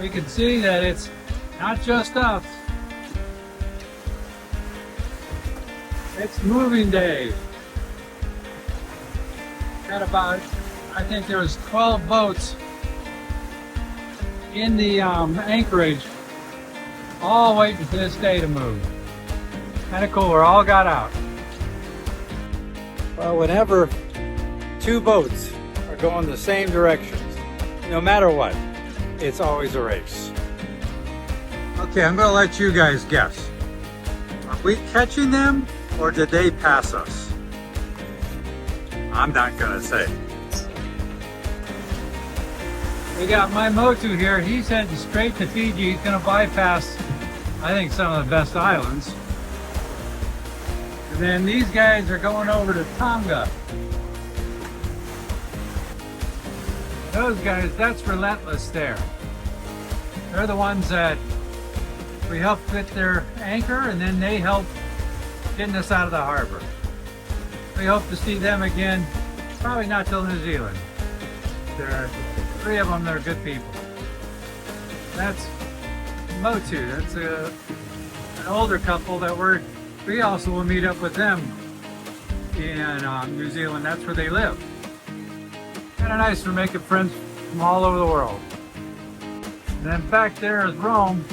we can see that it's not just us. It's moving day. Got about, I think there was 12 boats in the anchorage, all waiting for this day to move. Kind of cool, we're all got out. Well, whenever two boats are going the same directions, no matter what, it's always a race. Okay, I'm gonna let you guys guess. Are we catching them or did they pass us? I'm not gonna say. We got my Motu here. He's heading straight to Fiji. He's gonna bypass, I think, some of the best islands. And then these guys are going over to Tonga. Those guys, that's Relentless there. They're the ones that we helped fit their anchor, and then they helped getting us out of the harbor. We hope to see them again, probably not till New Zealand. There are 3 of them that are good people. That's Motu. That's an older couple that we also will meet up with them in New Zealand. That's where they live. Kind of nice for making friends from all over the world. And then back there is Rome.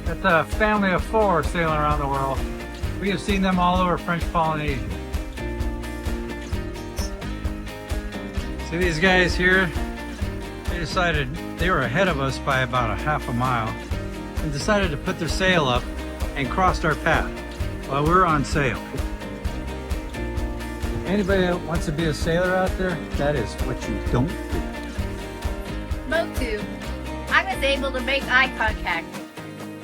That's a family of 4 sailing around the world. We have seen them all over French Polynesia. See these guys here? They decided they were ahead of us by about a half a mile and decided to put their sail up and crossed our path while we were on sail. Anybody that wants to be a sailor out there, that is what you don't do. Motu, I was able to make eye contact.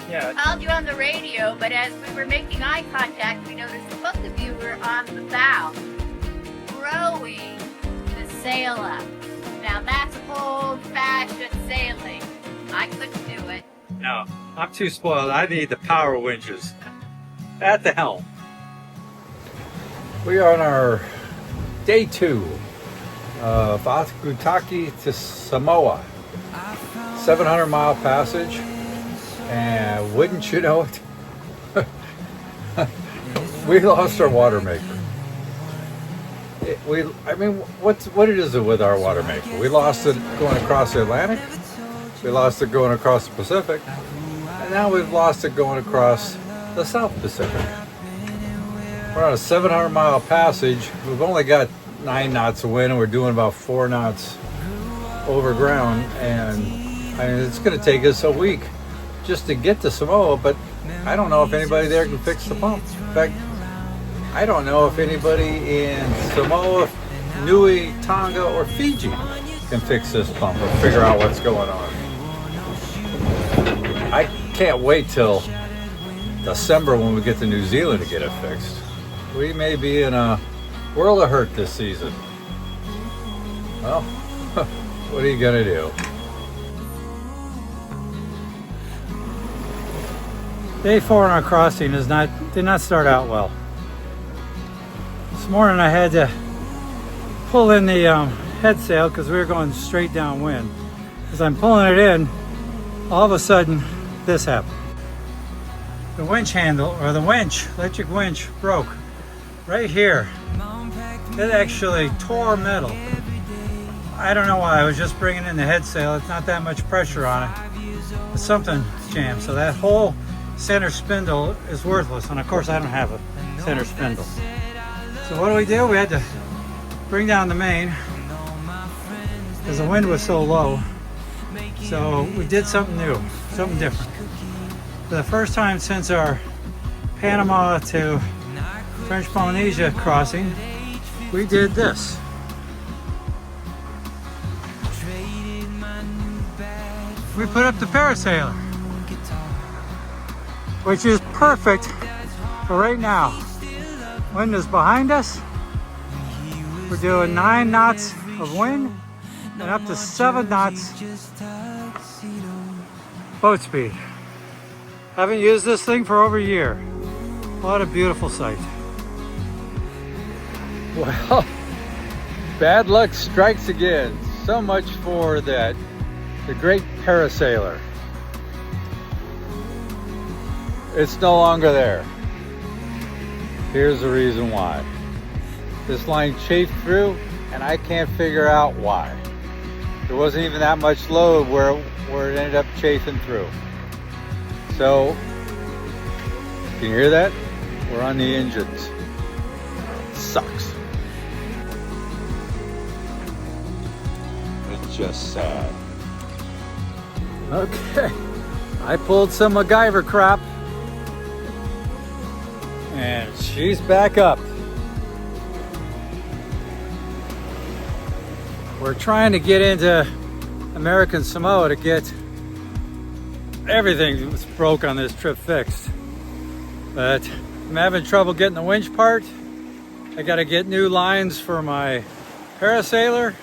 Yeah. I called you on the radio, but as we were making eye contact, we noticed both of you were on the bow, rowing the sail up. Now that's old-fashioned sailing. I couldn't do it. No, I'm too spoiled. I need the power winches at the helm. We are on our day 2 of Aitutaki to Samoa. 700-mile passage. And wouldn't you know it, we lost our Watermaker. I mean, what it is with our Watermaker? We lost it going across the Atlantic, we lost it going across the Pacific, and now we've lost it going across the South Pacific. We're on a 700-mile passage. We've only got 9 knots of wind, and we're doing about 4 knots over ground, and I mean, it's going to take us a week just to get to Samoa, but I don't know if anybody there can fix the pump. In fact, I don't know if anybody in Samoa, Niue, Tonga, or Fiji can fix this pump or figure out what's going on. I can't wait till December when we get to New Zealand to get it fixed. We may be in a world of hurt this season. Well, what are you gonna do? Day 4 on our crossing did not start out well. This morning I had to pull in the head sail because we were going straight downwind. As I'm pulling it in, all of a sudden this happened. The winch handle, or the winch, electric winch, broke right here. It actually tore metal. I don't know why. I was just bringing in the head sail. It's not that much pressure on it, but something jammed. So that whole center spindle is worthless, and of course I don't have a center spindle. So what do? We had to bring down the main because the wind was so low. So we did something new, something different. For the first time since our Panama to French Polynesia crossing, we did this. We put up the Parasailor, which is perfect for right now. Wind is behind us. We're doing 9 knots of wind and up to 7 knots boat speed. Haven't used this thing for over a year. What a beautiful sight. Well, bad luck strikes again. So much for that the great Parasailor. It's no longer there. Here's the reason why. This line chafed through, and I can't figure out why. There wasn't even that much load where it ended up chafing through. So, can you hear that? We're on the engines. Sucks. It's just sad. Okay, I pulled some MacGyver crap, and she's back up. We're trying to get into American Samoa to get everything that's broke on this trip fixed. But I'm having trouble getting the winch part. I gotta get new lines for my Parasailor.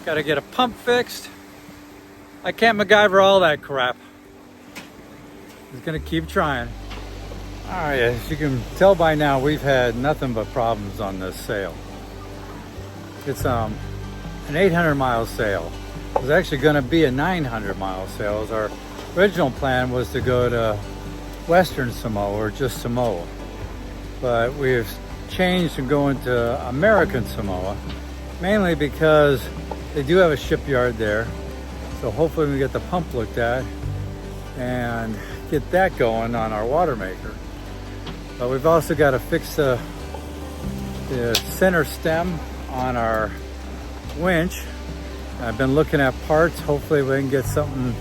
Gotta get a pump fixed. I can't MacGyver all that crap. Just gonna keep trying. Alright, as you can tell by now, we've had nothing but problems on this sail. It's an 800-mile sail. It was actually gonna be a 900-mile sail. Our original plan was to go to Western Samoa or just Samoa. But we've changed and going to American Samoa, mainly because they do have a shipyard there. So hopefully we get the pump looked at and get that going on our Watermaker. But we've also got to fix the center stem on our winch. I've been looking at parts. Hopefully we can get something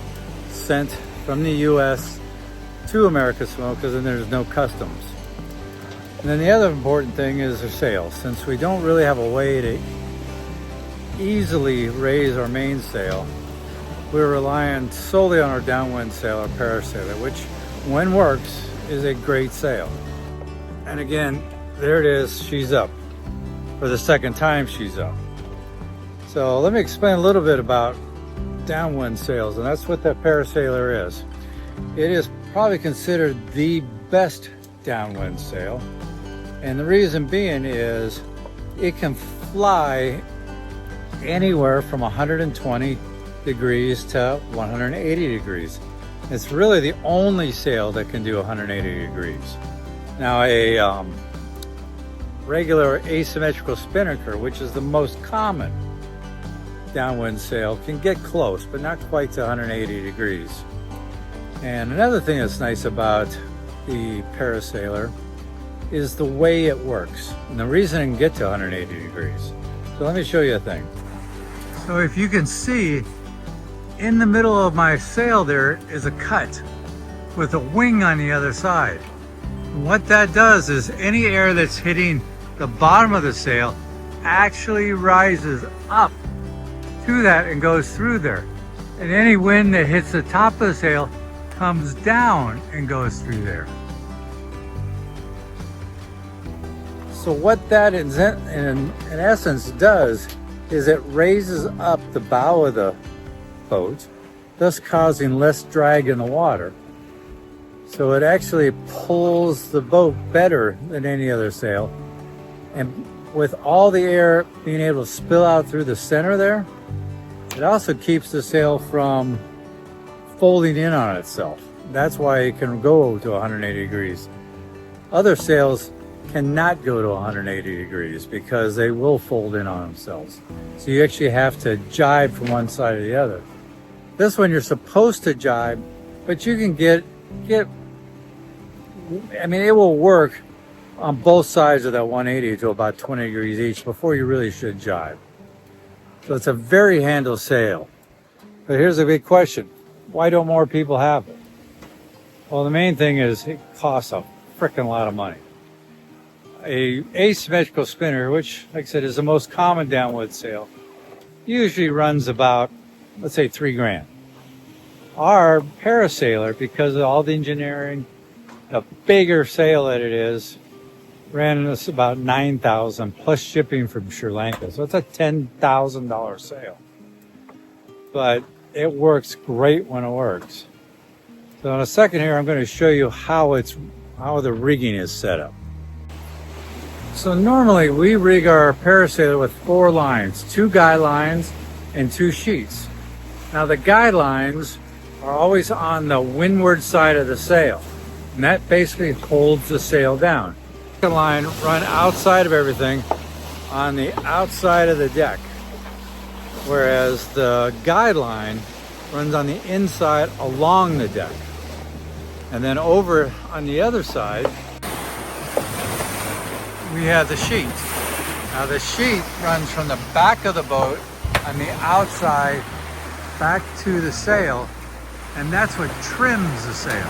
sent from the US to America Samoa, because then there's no customs. And then the other important thing is the sail. Since we don't really have a way to easily raise our mainsail, we're relying solely on our downwind sail, our Parasailor, which when works is a great sail. And again, there it is, she's up. For the second time she's up. So let me explain a little bit about downwind sails, and that's what that Parasailor is. It is probably considered the best downwind sail. And the reason being is it can fly anywhere from 120 degrees to 180 degrees. It's really the only sail that can do 180 degrees. Now a regular asymmetrical spinnaker, which is the most common downwind sail, can get close, but not quite to 180 degrees. And another thing that's nice about the Parasailor is the way it works. And the reason it can get to 180 degrees. So let me show you a thing. So if you can see, in the middle of my sail there is a cut with a wing on the other side. And what that does is any air that's hitting the bottom of the sail actually rises up to that and goes through there. And any wind that hits the top of the sail comes down and goes through there. So what that in essence does is it raises up the bow of the boat, thus causing less drag in the water. So it actually pulls the boat better than any other sail. And with all the air being able to spill out through the center there, it also keeps the sail from folding in on itself. That's why it can go to 180 degrees. Other sails cannot go to 180 degrees because they will fold in on themselves. So you actually have to jibe from one side or the other. This one you're supposed to jibe, but you can get, I mean, it will work on both sides of that 180 to about 20 degrees each before you really should jibe. So it's a very handy sail. But here's a big question. Why don't more people have it? Well, the main thing is it costs a freaking lot of money. A asymmetrical spinner, which, like I said, is the most common downwind sail, usually runs about, let's say, $3,000. Our Parasailor, because of all the engineering, the bigger sail that it is, ran us about $9,000 plus shipping from Sri Lanka. So it's a $10,000 sail. But it works great when it works. So in a second here, I'm going to show you how the rigging is set up. So normally we rig our Parasailor with 4 lines, 2 guy lines and 2 sheets. Now the guidelines are always on the windward side of the sail, and that basically holds the sail down. The line run outside of everything on the outside of the deck, whereas the guideline runs on the inside along the deck. And then over on the other side, we have the sheet. Now the sheet runs from the back of the boat on the outside back to the sail, and that's what trims the sail.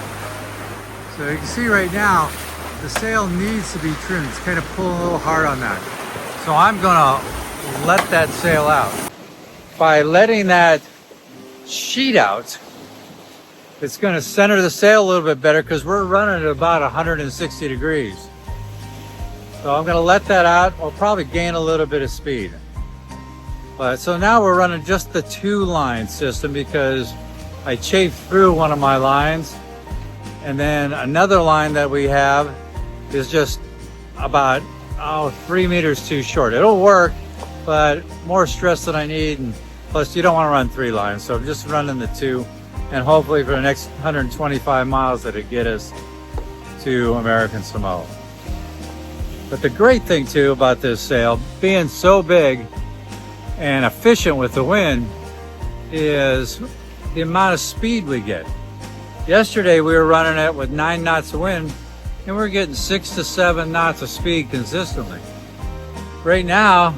So you can see right now, the sail needs to be trimmed. It's kind of pulling a little hard on that. So I'm gonna let that sail out. By letting that sheet out, it's gonna center the sail a little bit better because we're running at about 160 degrees. So I'm gonna let that out. We'll probably gain a little bit of speed. But so now we're running just the 2-line system because I chafed through one of my lines, and then another line that we have is just about 3 meters too short. It'll work, but more stress than I need, and plus you don't want to run 3 lines, so I'm just running the 2, and hopefully for the next 125 miles that'll get us to American Samoa. But the great thing too about this sail, being so big and efficient with the wind, is the amount of speed we get. Yesterday we were running it with 9 knots of wind, and we're getting 6 to 7 knots of speed consistently. Right now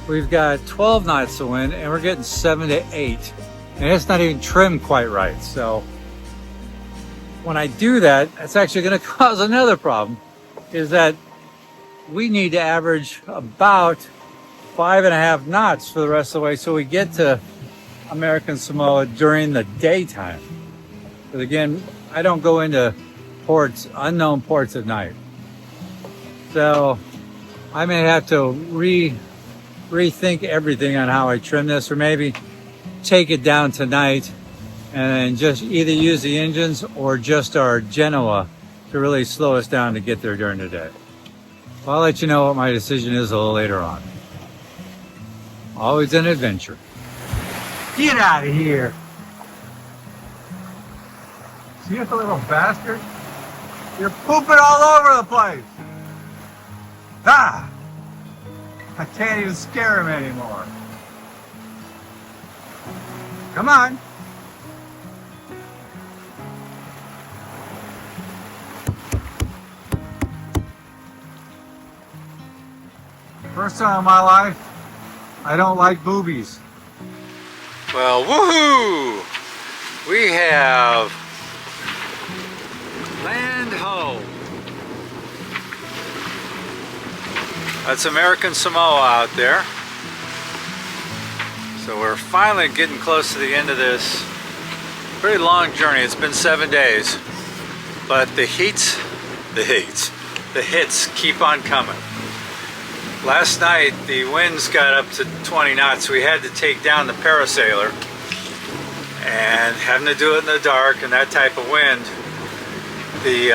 we've got 12 knots of wind, and we're getting 7 to 8, and it's not even trimmed quite right. So when I do that, it's actually going to cause another problem, is that we need to average about 5.5 knots for the rest of the way so we get to American Samoa during the daytime. Because again, I don't go into ports, unknown ports at night. So I may have to rethink everything on how I trim this, or maybe take it down tonight and just either use the engines or just our Genoa to really slow us down to get there during the day. I'll let you know what my decision is a little later on. Always an adventure. Get out of here! See you, little bastard? You're pooping all over the place! Ah! I can't even scare him anymore. Come on! First time in my life, I don't like boobies. Well, woohoo! We have land ho. That's American Samoa out there. So we're finally getting close to the end of this pretty long journey. It's been 7 days, but the hits keep on coming. Last night the winds got up to 20 knots. We had to take down the Parasailor, and having to do it in the dark and that type of wind, the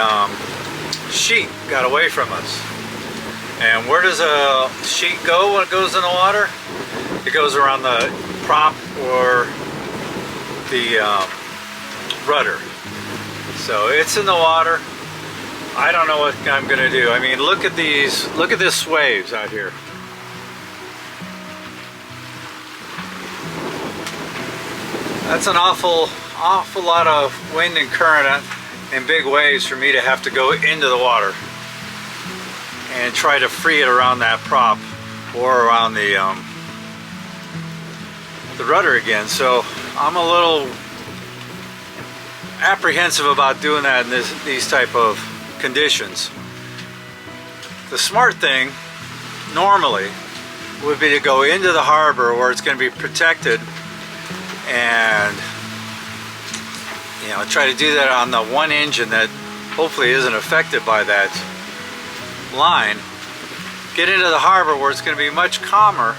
sheet got away from us. And where does a sheet go when it goes in the water? It goes around the prop or the rudder. So it's in the water. I don't know what I'm gonna do. I mean, look at these, look at this waves out here. That's an awful lot of wind and current and big waves for me to have to go into the water and try to free it around that prop or around the rudder again. So I'm a little apprehensive about doing that in these type of conditions. The smart thing normally would be to go into the harbor where it's going to be protected, and try to do that on the one engine that hopefully isn't affected by that line. Get into the harbor where it's going to be much calmer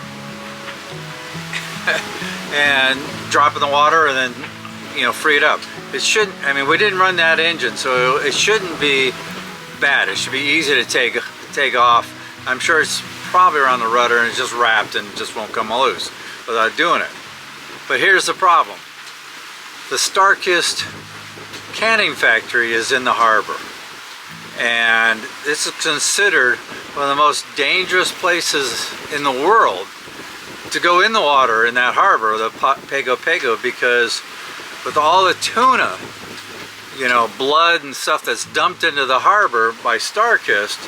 and drop in the water and then free it up. It shouldn't, I mean, we didn't run that engine, so it shouldn't be bad. It should be easy to take off. I'm sure it's probably around the rudder and it's just wrapped and just won't come loose without doing it. But here's the problem. the Starkist canning factory is in the harbor. And this is considered one of the most dangerous places in the world to go in the water in that harbor, the Pago, because with all the tuna, you know, blood and stuff that's dumped into the harbor by Starkist,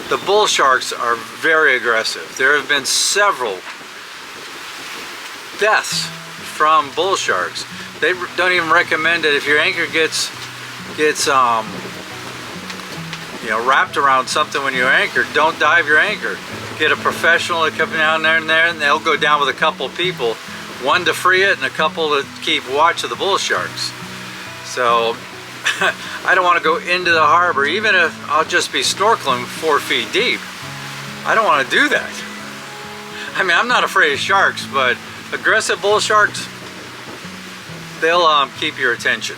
the bull sharks are very aggressive. There have been several deaths from bull sharks. They don't even recommend it if your anchor gets you know, wrapped around something when you anchor. Don't dive your anchor. Get a professional to come down there and they'll go down with a couple people, one to free it and a couple to keep watch of the bull sharks. So I don't want to go into the harbor, even if I'll just be snorkeling 4 feet deep. I don't want to do that. I mean, I'm not afraid of sharks, but aggressive bull sharks, they'll keep your attention.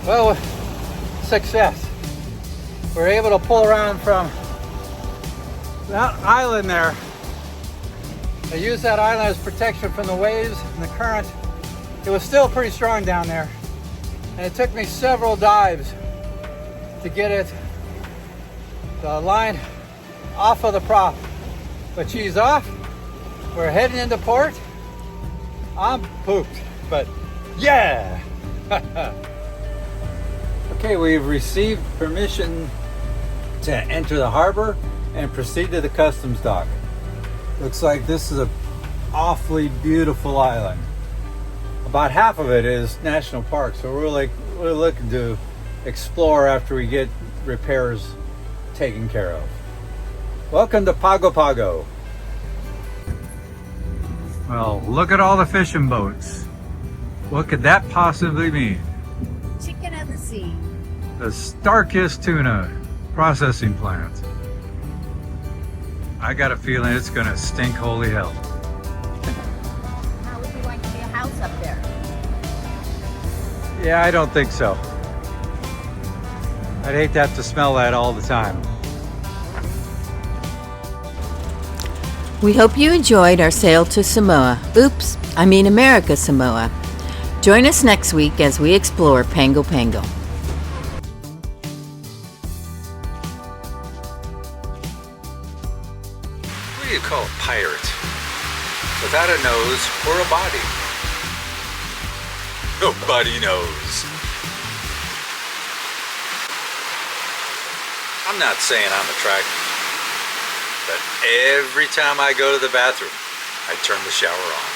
Well, success. We're able to pull around from that island there. I used that island as protection from the waves and the current. It was still pretty strong down there. And it took me several dives to get the line off of the prop. But she's off. We're heading into port. I'm pooped, but yeah! Okay, we've received permission to enter the harbor and proceed to the customs dock. Looks like this is an awfully beautiful island. About half of it is national park, so we're looking to explore after we get repairs taken care of. Welcome to Pago. Well, look at all the fishing boats. What could that possibly mean? Chicken of the sea. The Starkist tuna processing plant. I got a feeling it's gonna stink holy hell. How would you like to see a house up there? Yeah, I don't think so. I'd hate to have to smell that all the time. We hope you enjoyed our sail to Samoa. Oops, I mean America Samoa. Join us next week as we explore Pago. What do you call a pirate? Without a nose or a body? Nobody knows. I'm not saying I'm attractive, but every time I go to the bathroom, I turn the shower on.